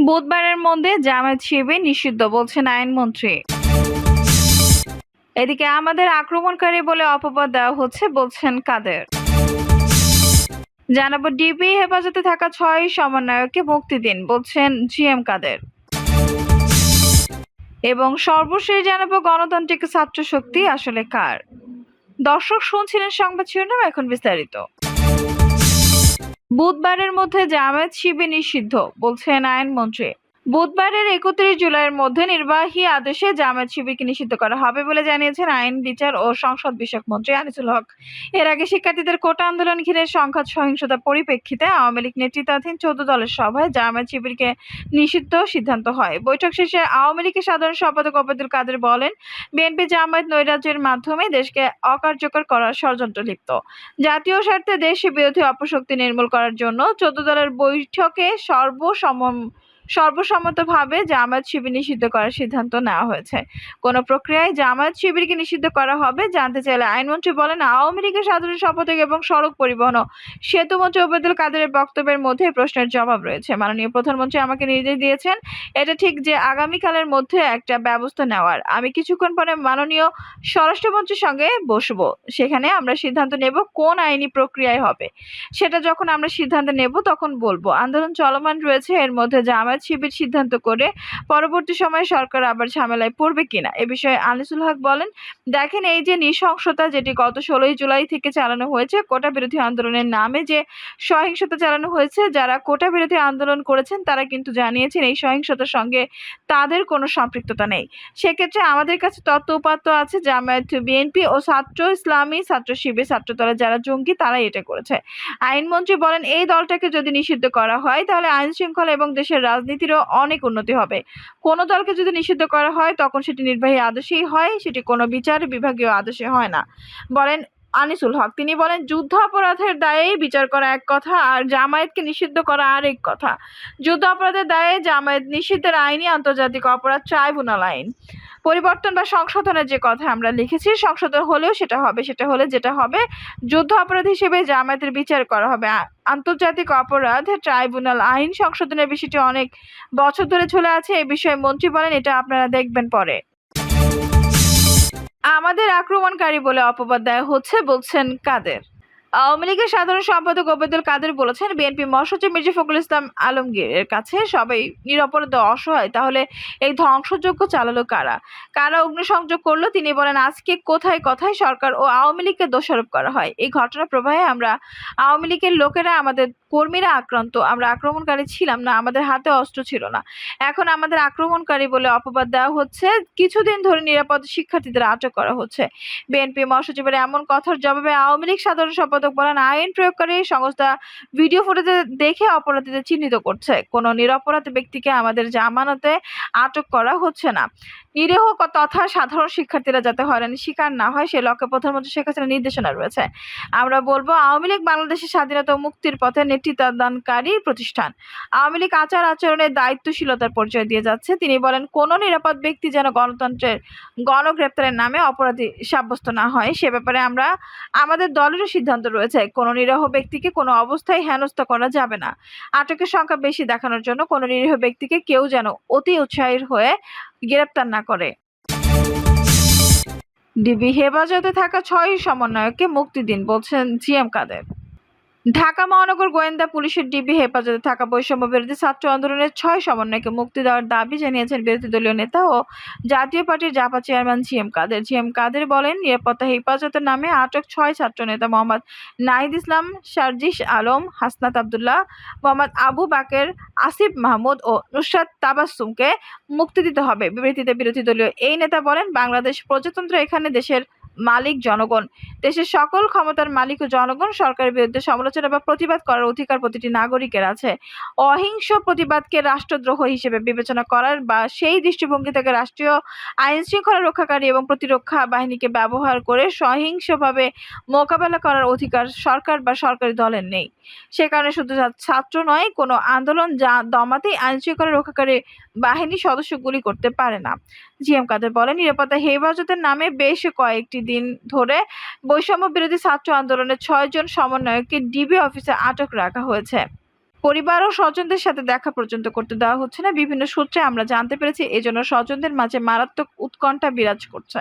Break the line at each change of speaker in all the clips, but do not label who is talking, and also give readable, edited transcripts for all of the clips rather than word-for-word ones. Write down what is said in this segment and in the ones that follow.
বুধবারের মধ্যে জামায়াত শিবির নিষিদ্ধ বলছেন আইনমন্ত্রী। এদিকে আমাদের আক্রমণকারী বলে অপবাদ দেওয়া হচ্ছে বলছেন কাদের। জানাবো ডিবি হেফাজতে থাকা ৬ সমন্বয়ককে মুক্তি দিন বলছেন জিএম কাদের। এবং সর্বশেষ জানাবো গণতান্ত্রিক ছাত্র শক্তি আসলে কার। দর্শক শুনছিলেন সংবাদ শিরোনাম, এখন বিস্তারিত। বুধবারের মধ্যে জামায়াত শিবির নিষিদ্ধ বলছেন আইনমন্ত্রী। বুধবারের ৩১ জুলাইয়ের মধ্যে নির্বাহী আদেশে জামায়াত শিবিরকে নিষিদ্ধ করা হবে বলে জানিয়েছেন আইন, বিচার ও সংসদ বিষয়ক মন্ত্রী আনিসুল হক। এর আগে শিক্ষার্থীদের কোটা আন্দোলন ঘিরে সংঘাত সহিংসতার পরিপ্রেক্ষিতে আওয়ামী লীগ নেতৃত্বাধীন ১৪ দলের সভায় জামায়াত শিবিরকে নিষিদ্ধ সিদ্ধান্ত হয়। বৈঠক শেষে আওয়ামী লীগের সাধারণ সম্পাদক ওবায়দুল কাদের বলেন, বিএনপি জামায়াত নৈরাজ্যের মাধ্যমে দেশকে অকার্যকর করার ষড়যন্ত্র লিপ্ত। জাতীয় স্বার্থে দেশ বিরোধী অপশক্তি নির্মূল করার জন্য ১৪ দলের বৈঠকে সর্বসম্মতভাবে জামায়াত শিবির নিষিদ্ধ করার সিদ্ধান্ত নেওয়া হয়েছে। কোন প্রক্রিয়ায় জামায়াত শিবিরকে নিষিদ্ধ করা হবে জানতে চাইলে আইনমন্ত্রী বলেন, আওয়ামী লীগের সাধারণ সম্পাদক এবং সড়ক পরিবহন ও সেতু মন্ত্রী ওবায়দুল কাদেরের বক্তব্যের মধ্যে প্রশ্নের জবাব রয়েছে। মাননীয় প্রধানমন্ত্রী আমাকে নির্দেশ দিয়েছেন, এটা ঠিক যে আগামীকালের মধ্যে একটা ব্যবস্থা নেওয়ার। আমি কিছুক্ষণ পরে মাননীয় স্বরাষ্ট্রমন্ত্রীর সঙ্গে বসবো, সেখানে আমরা সিদ্ধান্ত নেব কোন আইনি প্রক্রিয়ায় হবে। সেটা যখন আমরা সিদ্ধান্ত নেব তখন বলবো। আন্দোলন চলমান রয়েছে, এর মধ্যে জামায়াত শিবির সিদ্ধান্ত করে পরবর্তী সময়ে সরকার আবার ঝামেলায় পড়বে কিনা এ বিষয়ে আনিসুল হক বলেন, দেখেন, এই যে নৃশংসতা যেটি গত ১৬ জুলাই থেকে চালানো হয়েছে, কোটা বিরোধী আন্দোলনের নামে যে সহিংসতা চালানো হয়েছে, যারা কোটা বিরোধী আন্দোলন করেছেন তারা কিন্তু জানিয়েছেন এই সহিংসতার সঙ্গে তাদের কোনো সম্পৃক্ততা নেই। সেক্ষেত্রে আমাদের কাছে তথ্য উপাত্ত আছে, জামায়াত, বিএনপি ও ছাত্র ইসলামী, ছাত্র শিবির, ছাত্রদলের যারা জঙ্গি তারাই এটা করেছে। আইনমন্ত্রী বলেন, এই দলটাকে যদি নিষিদ্ধ করা হয় তাহলে আইন শৃঙ্খলা এবং দেশের রাজনীতিরও অনেক উন্নতি হবে। কোনো দলকে যদি নিষিদ্ধ করা হয় তখন সেটি নির্বাহী আদেশেই হয়, সেটি কোনো বিচার বিভাগীয় আদেশে হয় না, বলেন আনিসুল হক। তিনি বলেন, যুদ্ধ অপরাধের দায়ে বিচার করা এক কথা আর জামায়াতকে নিষিদ্ধ করা আরেক কথা। যুদ্ধ অপরাধের দায়ে জামায়াত নিষিদ্ধের আইনই আন্তর্জাতিক অপরাধ ট্রাইব্যুনাল আইন। পরিবর্তন বা সংশোধনের যে কথা আমরা লিখেছি, সংশোধন হলেও সেটা হলে যেটা হবে, যুদ্ধ অপরাধ হিসেবে জামায়াতের বিচার করা হবে। আন্তর্জাতিক অপরাধ ট্রাইব্যুনাল আইন সংশোধনের বিষয়টি অনেক বছর ধরে চলে আছে। এই বিষয়ে মন্ত্রী বলেন, এটা আপনারা দেখবেন পরে। আমাদের আক্রমণকারী বলে অপবাদ দেওয়া হচ্ছে বলছেন কাদের। আওয়ামী লীগের সাধারণ সম্পাদক ওবায়দুল কাদের বলেছেন, বিএনপি মহাসচিব মির্জা ফখরুল ইসলাম আলমগীরের কাছে সবাই নিরপরাধ অসহায়, তাহলে এই ধ্বংসযজ্ঞ চালালো কারা, কারা অগ্নিসংযোগ করলো? তিনি বলেন, আজকে কোথায় কথায় সরকার ও আওয়ামী লীগকে দোষারোপ করা হয়। এই ঘটনা প্রবাহে আমরা আওয়ামী লীগের লোকেরা, আমাদের কর্মীরা আক্রান্ত, আমরা আক্রমণকারী ছিলাম না, আমাদের হাতে অস্ত্র ছিল না। এখন আমাদের আক্রমণকারী বলে অপবাদ দেওয়া হচ্ছে। কিছুদিন ধরে নিরাপদ শিক্ষার্থীদের আটক করা হচ্ছে। বিএনপি মহাসচিবের এমন কথার জবাবে আওয়ামী লীগ সাধারণ সম্পাদক বলেন, আইন প্রয়োগকারী সংস্থা ভিডিও ফুটেজে দেখে অপরাধীদের চিহ্নিত করছে। কোনো নিরপরাধ ব্যক্তিকে আমাদের জামানতে আটক করা হচ্ছে না। নিরীহ তথা সাধারণ শিক্ষার্থীরা যাতে হয়রানির শিকার না হয় সে লক্ষ্যে প্রধানমন্ত্রী শেখ হাসিনার নির্দেশনা রয়েছে। আমরা বলবো, আওয়ামী লীগ বাংলাদেশের স্বাধীনতা ও মুক্তির পথে নেতৃত্বদানকারী প্রতিষ্ঠান। আওয়ামী লীগ আচরণের দায়িত্বশীলতার পরিচয় দিয়ে যাচ্ছে। তিনি বলেন, কোনো নিরাপদ ব্যক্তি যেন গণতন্ত্রের গণগ্রেপ্তারের নামে অপরাধী সাব্যস্ত না হয়, সে ব্যাপারে আমাদের দলেরও সিদ্ধান্ত রয়েছে। কোনো নিরীহ ব্যক্তিকে কোনো অবস্থায় হেনস্থা করা যাবে না। আটকের সংখ্যা বেশি দেখানোর জন্য কোনো নিরীহ ব্যক্তিকে কেউ যেন অতি উৎসাহী হয়ে গ্রেপ্তার না করে। ডিবি হেফাজতে থাকা ৬ সমন্বয়ককে মুক্তি দিন বলছেন জিএম কাদের। ঢাকা মহানগর গোয়েন্দা পুলিশের ডিবি হেফাজতে থাকা বৈষম্য বিরোধী ছাত্র আন্দোলনের ৬ সমন্বয়কে মুক্তি দেওয়ার দাবি জানিয়েছেন বিরোধী দলীয় নেতা ও জাতীয় পার্টির জাপা চেয়ারম্যান জিএম কাদের। জিএম কাদের বলেন, নিরাপত্তা হেফাজতের নামে আটক ৬ ছাত্র নেতা মোহাম্মদ নাহিদ ইসলাম, সার্জিস আলম, হাসনাত আবদুল্লাহ, মোহাম্মদ আবু বাকের, আসিফ মাহমুদ ও নুসরাত তাবাসসুমকে মুক্তি দিতে হবে। বিবৃতিতে বিরোধী দলীয় এই নেতা বলেন, বাংলাদেশ প্রজাতন্ত্র, এখানে দেশের মালিক জনগণ, দেশের সকল ক্ষমতার মালিক ও জনগণ। সরকারের বিরুদ্ধে সমালোচনা বা প্রতিবাদ করার অধিকার প্রতিটি নাগরিকের আছে। অহিংস প্রতিবাদকে রাষ্ট্রদ্রোহ হিসেবে বিবেচনা করার বা সেই দৃষ্টিভঙ্গি থেকে রাষ্ট্রীয় আইন শৃঙ্খলা রক্ষাকারী এবং প্রতিরক্ষা বাহিনীকে ব্যবহার করে সহিংসভাবে মোকাবেলা করার অধিকার সরকার বা সরকারি দলের নেই। সে কারণে শুধু ছাত্র নয়, কোনো আন্দোলন দমাতেই আইন শৃঙ্খলা রক্ষাকারী বাহিনী সদস্য গুলি করতে পারে না। জিএম কাদের বলেন, নিরাপত্তা হেফাজতের নামে বেশ কয়েকটি দিন ধরে বৈষম্য বিরোধী ছাত্র আন্দোলনের ৬ জন সমন্বয়ককে ডিবি অফিসে আটক রাখা হয়েছে। পরিবার ও স্বজনদের সাথে দেখা পর্যন্ত করতে দেওয়া হচ্ছে না। বিভিন্ন সূত্রে আমরা জানতে পেরেছি এজন্য স্বজনদের মাঝে মারাত্মক উৎকণ্ঠা বিরাজ করছে।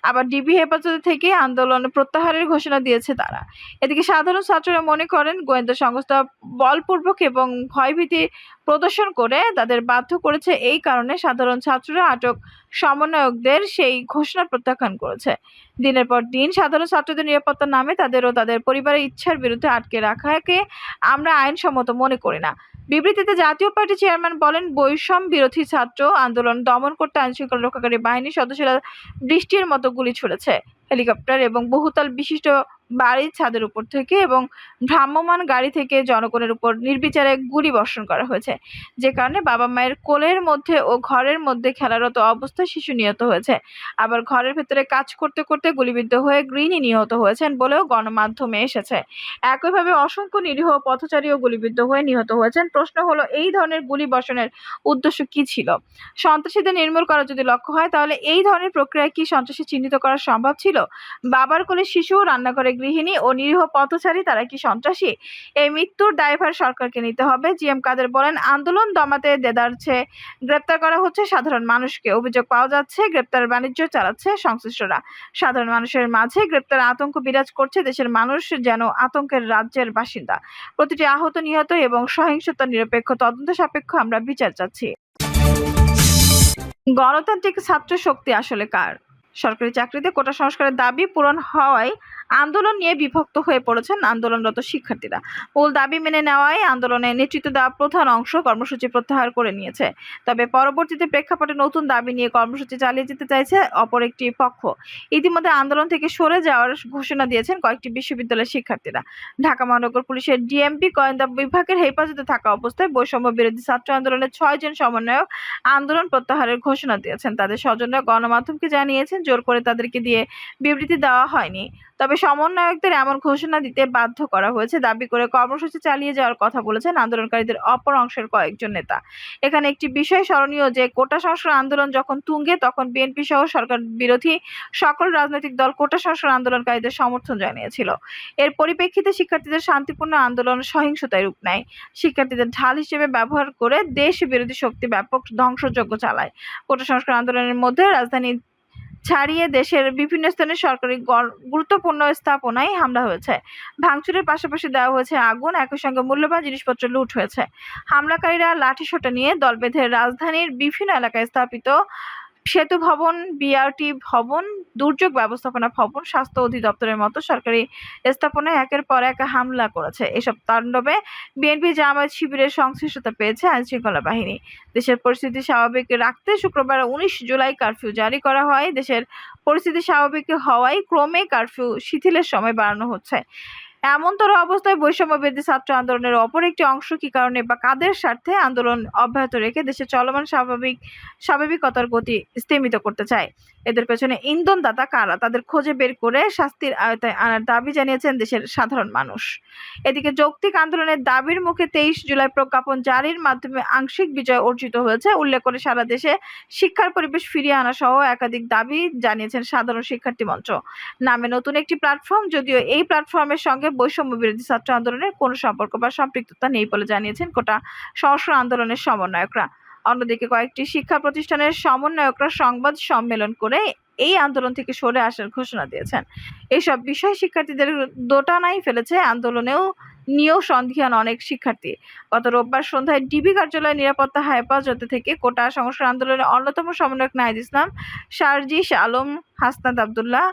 আবার ডিবি হেফাজতে থেকে আন্দোলন প্রত্যাহারের ঘোষণা দিয়েছে তারা। এদিকে সাধারণ ছাত্ররা মনে করেন গোয়েন্দা সংস্থা বলপূর্বক এবং ভয়ভীতি প্রদর্শন করে তাদের বাধ্য করেছে, এই কারণে সাধারণ ছাত্ররা আটক সমন্বয়কদের সেই ঘোষণা প্রত্যাখ্যান করেছে। দিনের পর দিন সাধারণ ছাত্রদের নিরাপত্তার নামে তাদের ও তাদের পরিবারের ইচ্ছার বিরুদ্ধে আটকে রাখাকে আমরা আইনসম্মত মনে করি না। বিবৃতিতে জাতীয় পার্টি চেয়ারম্যান বলেন, বৈষম্য বিরোধী ছাত্র আন্দোলন দমন করতে আইনশৃঙ্খলা রক্ষাকারী বাহিনীর সদস্যরা বৃষ্টির মতো গুলি ছুড়েছে, হেলিকপ্টার এবং বহুতল বিশিষ্ট বাড়ির ছাদের উপর থেকে এবং ভ্রাম্যমাণ গাড়ি থেকে জনগণের উপর নির্বিচারে গুলি বর্ষণ করা হয়েছে, যে কারণে বাবা মায়ের কোলের মধ্যে ও ঘরের মধ্যে খেলারত অবস্থায় শিশু নিহত হয়েছে। আবার ঘরের ভেতরে কাজ করতে করতে গুলিবিদ্ধ হয়ে গৃহিণী নিহত হয়েছেন বলেও গণমাধ্যমে এসেছে। একইভাবে অসংখ্য নিরীহ পথচারীও গুলিবিদ্ধ হয়ে নিহত হয়েছেন। প্রশ্ন হলো, এই ধরনের গুলি বর্ষণের উদ্দেশ্য কি ছিল? সন্ত্রাসীদের নির্মূল করা যদি লক্ষ্য হয়, তাহলে এই ধরনের প্রক্রিয়ায় কি সন্ত্রাসী চিহ্নিত করা সম্ভব ছিল? বাবার কোলে শিশু, রান্নাঘরে গৃহিণী ও নিরীহ পথচারী, তারা কি সন্ত্রাসী? এই মৃত্যুর দায়ভার সরকারকে নিতে হবে। জিএম কাদের বলেন, আন্দোলন দমাতে দেদারছে গ্রেপ্তার করা হচ্ছে সাধারণ মানুষকে। অভিযোগ পাওয়া যাচ্ছে গ্রেপ্তারের বাণিজ্য চালাচ্ছে সংশ্লিষ্টরা। সাধারণ মানুষের মাঝে গ্রেপ্তার আতঙ্ক বিরাজ করছে। দেশের মানুষ যেন আতঙ্কের রাজ্যের বাসিন্দা। প্রতিটি আহত, নিহত এবং সহিংসতা নিরপেক্ষ তদন্ত সাপেক্ষ আমরা বিচার চাচ্ছি। গণতান্ত্রিক ছাত্র শক্তি আসলে কার? সরকারি চাকরিতে কোটা সংস্কারের দাবি পূরণ হওয়ায় আন্দোলন নিয়ে বিভক্ত হয়ে পড়েছেন আন্দোলনরত শিক্ষার্থীরা। মূল দাবি মেনে নেওয়ায় আন্দোলনে নেতৃত্ব দেওয়া প্রধান অংশ কর্মসূচি প্রত্যাহার করে নিয়েছে। তবে পরবর্তীতে প্রেক্ষাপটে নতুন দাবি নিয়ে কর্মসূচি চালিয়ে যেতে চাইছে অপর একটি পক্ষ। ইতিমধ্যে আন্দোলন থেকে সরে যাওয়ার ঘোষণা দিয়েছেন কয়েকটি বিশ্ববিদ্যালয়ের শিক্ষার্থীরা। ঢাকা মহানগর পুলিশের ডিএমপি গোয়েন্দা বিভাগের হেফাজতে থাকা অবস্থায় বৈষম্য বিরোধী ছাত্র আন্দোলনের 6 জন সমন্বয়ক আন্দোলন প্রত্যাহারের ঘোষণা দিয়েছেন। তাদের স্বজনরা গণমাধ্যমকে জানিয়েছেন, জোর করে তাদেরকে দিয়ে বিবৃতি দেওয়া হয়নি। তবে সমন্বয়কদের এমন ঘোষণা দিতে বাধ্য করা হয়েছে দাবি করে কর্মসূচি চালিয়ে যাওয়ার কথা বলেছেন আন্দোলনকারীদের অপর অংশের কয়েকজন নেতা। এখানে একটি বিষয় স্মরণীয় যে কোটা সংস্কার আন্দোলন যখন তুঙ্গে, তখন বিএনপি সহ সরকার বিরোধী সকল রাজনৈতিক দল কোটা সংস্কার আন্দোলনকারীদের সমর্থন জানিয়েছিল। এর পরিপ্রেক্ষিতে শিক্ষার্থীদের শান্তিপূর্ণ আন্দোলন সহিংসতায় রূপ নেয়। শিক্ষার্থীদের ঢাল হিসেবে ব্যবহার করে দেশ বিরোধী শক্তি ব্যাপক ধ্বংসযজ্ঞ চালায়। কোটা সংস্কার আন্দোলনের মধ্যে রাজধানী ছাড়িয়ে দেশের বিভিন্ন স্থানে সরকারি গুরুত্বপূর্ণ স্থাপনায় হামলা হয়েছে। ভাঙচুরের পাশাপাশি দেওয়া হয়েছে আগুন, একই সঙ্গে মূল্যবান জিনিসপত্র লুট হয়েছে। হামলাকারীরা লাঠিসোঁটা নিয়ে দল বেঁধে রাজধানীর বিভিন্ন এলাকায় স্থাপিত সেতু ভবন, বিআরটি ভবন, দুর্যোগ ব্যবস্থাপনা ভবন, স্বাস্থ্য অধিদপ্তরের মতো সরকারি স্থাপনায় একের পর এক হামলা করেছে। এসব তাণ্ডবে বিএনপি জামায়াত শিবিরের সংশ্লিষ্টতা পেয়েছে আইনশৃঙ্খলা বাহিনী। দেশের পরিস্থিতি স্বাভাবিক রাখতে শুক্রবার 19 জুলাই কারফিউ জারি করা হয়। দেশের পরিস্থিতি স্বাভাবিক হওয়ায় ক্রমে কারফিউ শিথিলের সময় বাড়ানো হচ্ছে। এমনতর অবস্থায় বৈষম্য বিরোধী ছাত্র আন্দোলনের অপর একটি অংশ কি কারণে বা কাদের স্বার্থে আন্দোলন অব্যাহত রেখে দেশে চলমান স্বাভাবিকতার গতি স্তিমিত করতে চায়? এদের পেছনে ইন্ধনদাতা কারা? তাদের খুঁজে বের করে শাস্তির আওতায় আনার দাবি জানিয়েছেন দেশের সাধারণ মানুষ। এদিকে যৌক্তিক আন্দোলনের দাবির মুখে 23 জুলাই প্রজ্ঞাপন জারির মাধ্যমে আংশিক বিজয় অর্জিত হয়েছে উল্লেখ করে সারা দেশে শিক্ষার পরিবেশ ফিরিয়ে আনা সহ একাধিক দাবি জানিয়েছেন সাধারণ শিক্ষার্থী মঞ্চ নামে নতুন একটি প্ল্যাটফর্ম। যদিও এই প্ল্যাটফর্মের সঙ্গে বৈষম্য বিরোধী ছাত্র আন্দোলনের কোনো সম্পর্ক বা সম্পৃক্ততা নেই বলে জানিয়েছেন কোটা সংস্কার আন্দোলনের সমন্বয়করা। অন্যদিকে কয়েকটি শিক্ষা প্রতিষ্ঠানের সমন্বয়করা সংবাদ সম্মেলন করে এই আন্দোলন থেকে সরে আসার ঘোষণা দিয়েছেন। এসব বিষয় শিক্ষার্থীদের দোটানায় ফেলেছে। আন্দোলনেও নিয়েও সন্দিহান অনেক শিক্ষার্থী। গত রোববার সন্ধ্যায় ডিবি কার্যালয়ে নিরাপত্তা হেফাজতে থেকে কোটা সংস্কার আন্দোলনের অন্যতম সমন্বয়ক নাহিদ ইসলাম, সার্জিস আলম, হাসনাত আবদুল্লাহ,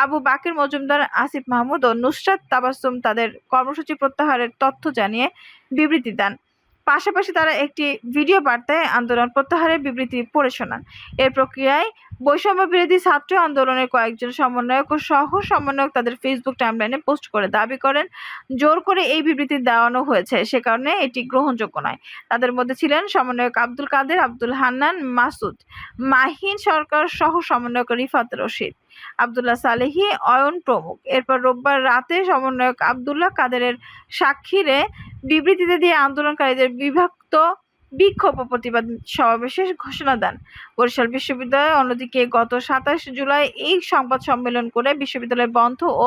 আবু বাকের মজুমদার, আসিফ মাহমুদ ও নুসরাত তাবাসসুম তাদের কর্মসূচি প্রত্যাহারের তথ্য জানিয়ে বিবৃতি দেন। পাশাপাশি তারা একটি ভিডিও বার্তায় আন্দোলন প্রত্যাহারের বিবৃতি পড়ে শোনান। এর প্রক্রিয়ায় বৈষম্য বিরোধী ছাত্র আন্দোলনের কয়েকজন সমন্বয়ক ও সহ সমন্বয়ক তাদের ফেসবুক টাইমলাইনে পোস্ট করে দাবি করেন জোর করে এই বিবৃতি দেওয়ানো হয়েছে, সে কারণে এটি গ্রহণযোগ্য নয়। তাদের মধ্যে ছিলেন সমন্বয়ক আব্দুল কাদের, আব্দুল হান্নান, মাসুদ, মাহিন সরকার সহ সমন্বয়ক রিফাত রশিদ, আব্দুল্লাহ সালেহী, অয়ন প্রমুখ। এরপর রোববার রাতে সমন্বয়ক আব্দুল্লাহ কাদেরের সাক্ষীরে বিবৃতিতে দিয়ে আন্দোলনকারীদের বিক্ষোভ ও প্রতিবাদ সমাবেশের ঘোষণা দেন। বরিশাল বিশ্ববিদ্যালয় অন্যদিকে গত ২৭ জুলাই এই সংবাদ সম্মেলন করে বিশ্ববিদ্যালয় বন্ধ ও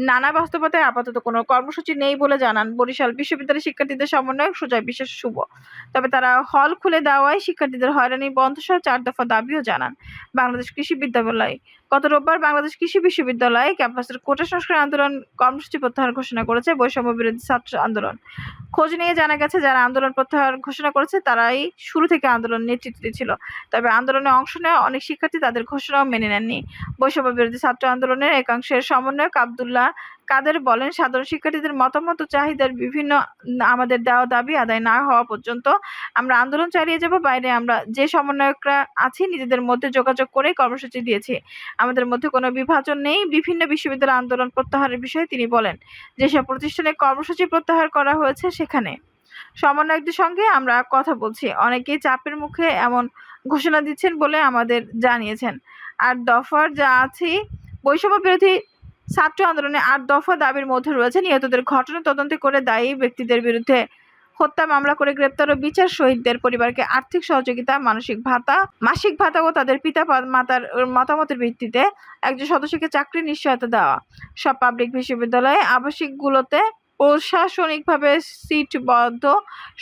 নানা বাস্তবতায় আপাতত কোনো কর্মসূচি নেই বলে জানান বরিশাল বিশ্ববিদ্যালয়ের শিক্ষার্থীদের সমন্বয়ক সুজয় বিশ্বাস শুভ। তবে তারা হল খুলে দেওয়ায় শিক্ষার্থীদের হয়রানি বন্ধ সহ ৪ দফা দাবিও জানান। বাংলাদেশ কৃষি বিশ্ববিদ্যালয় গত রোববার বাংলাদেশ কৃষি বিশ্ববিদ্যালয় ক্যাম্পাসের কোটা সংস্কার আন্দোলন কর্মসূচি প্রত্যাহার ঘোষণা করেছে বৈষম্য বিরোধী ছাত্র আন্দোলন। খোঁজ নিয়ে জানা গেছে যারা আন্দোলন প্রত্যাহার ঘোষণা করেছে তারাই শুরু থেকে আন্দোলন নেতৃত্বে ছিল। তবে আন্দোলনে অংশ নেওয়া অনেক শিক্ষার্থী তাদের ঘোষণাও মেনে নেননি। বৈষম্য বিরোধী ছাত্র আন্দোলনের একাংশের সমন্বয়ক আব্দুল্লাহ কাদের বলেন, সাধারণ শিক্ষার্থীদের মতামত ও চাহিদার বিভিন্ন আমাদের দেওয়া দাবি আদায় না হওয়া পর্যন্ত আমরা আন্দোলন চালিয়ে যাব। বাইরে আমরা যে সমন্বয়করা আছি নিজেদের মধ্যে যোগাযোগ করে কর্মসূচি দিয়েছি। আমাদের মধ্যে কোনো বিভাজন নেই। বিভিন্ন বিশ্ববিদ্যালয় আন্দোলন প্রত্যাহারের বিষয়ে তিনি বলেন, যেসব প্রতিষ্ঠানে কর্মসূচি প্রত্যাহার করা হয়েছে সেখানে সমন্বয়কদের সঙ্গে আমরা কথা বলছি। অনেকেই চাপের মুখে এমন ঘোষণা দিচ্ছেন বলে আমাদের জানিয়েছেন। ৮ দফার যা আছে বৈষম্য বিরোধী ছাত্র আন্দোলনে ৮ দফা দাবির মধ্যে রয়েছে নিহতদের ঘটনা তদন্ত করে দায়ী ব্যক্তিদের বিরুদ্ধে হত্যা মামলা করে গ্রেপ্তার ও বিচার, শহীদদের পরিবারকে আর্থিক সহযোগিতা, মাসিক ভাতা ও তাদের পিতা মাতার মতামতের ভিত্তিতে একজন সদস্যকে চাকরির নিশ্চয়তা দেওয়া, সব পাবলিক বিশ্ববিদ্যালয়ে আবাসিকগুলোতে প্রশাসনিকভাবে সিটবদ্ধ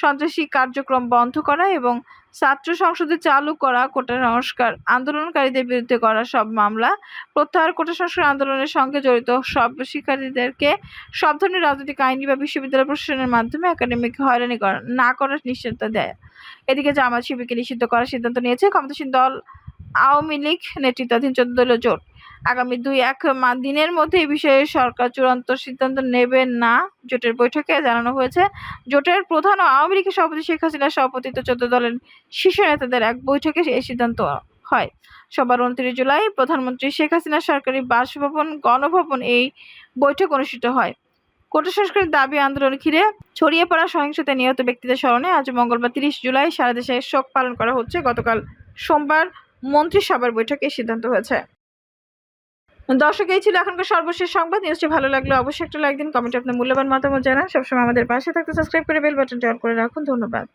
সন্ত্রাসী কার্যক্রম বন্ধ করা এবং ছাত্র সংসদে চালু করা কোটা সংস্কার আন্দোলনকারীদের বিরুদ্ধে করা সব মামলা প্রত্যাহার, কোটা সংস্কার আন্দোলনের সঙ্গে জড়িত সব শিক্ষার্থীদেরকে সব ধরনের রাজনৈতিক, আইনি বা বিশ্ববিদ্যালয় প্রশাসনের মাধ্যমে একাডেমিক হয়রানি না করার নিশ্চয়তা দেয়। এদিকে জামায়াত শিবিরকে নিষিদ্ধ করার সিদ্ধান্ত নিয়েছে ক্ষমতাসীন দল আওয়ামী লীগ নেতৃত্বাধীন ১৪ দলীয় জোট। আগামী ২-১ দিনের মধ্যে এই বিষয়ে সরকার চূড়ান্ত সিদ্ধান্ত নেবে না জোটের বৈঠকে জানানো হয়েছে। জোটের প্রধান ও আওয়ামী লীগের সভাপতি শেখ হাসিনার সভাপতিত্বে ১৪ দলের শীর্ষ নেতাদের এক বৈঠকে এই সিদ্ধান্ত হয়। সোমবার ২৯ জুলাই প্রধানমন্ত্রী শেখ হাসিনার সরকারি বাসভবন গণভবন এই বৈঠক অনুষ্ঠিত হয়। কোটা সংস্কারের দাবি আন্দোলন ঘিরে ছড়িয়ে পড়া সহিংসতায় নিহত ব্যক্তিদের স্মরণে আজ মঙ্গলবার ৩০ জুলাই সারা দেশে শোক পালন করা হচ্ছে। গতকাল সোমবার মন্ত্রিসভার বৈঠকে এই সিদ্ধান্ত হয়েছে। দর্শক, এই ছিল এখনকার সর্বশেষ সংবাদ। নিউজটি ভালো লাগলে অবশ্যই একটা লাইক দিন, কমেন্টে আপনার মূল্যবান মতামত জানান। সবসময় আমাদের পাশে থাকতে সাবস্ক্রাইব করে বেল বাটনটি অন করে রাখুন। ধন্যবাদ।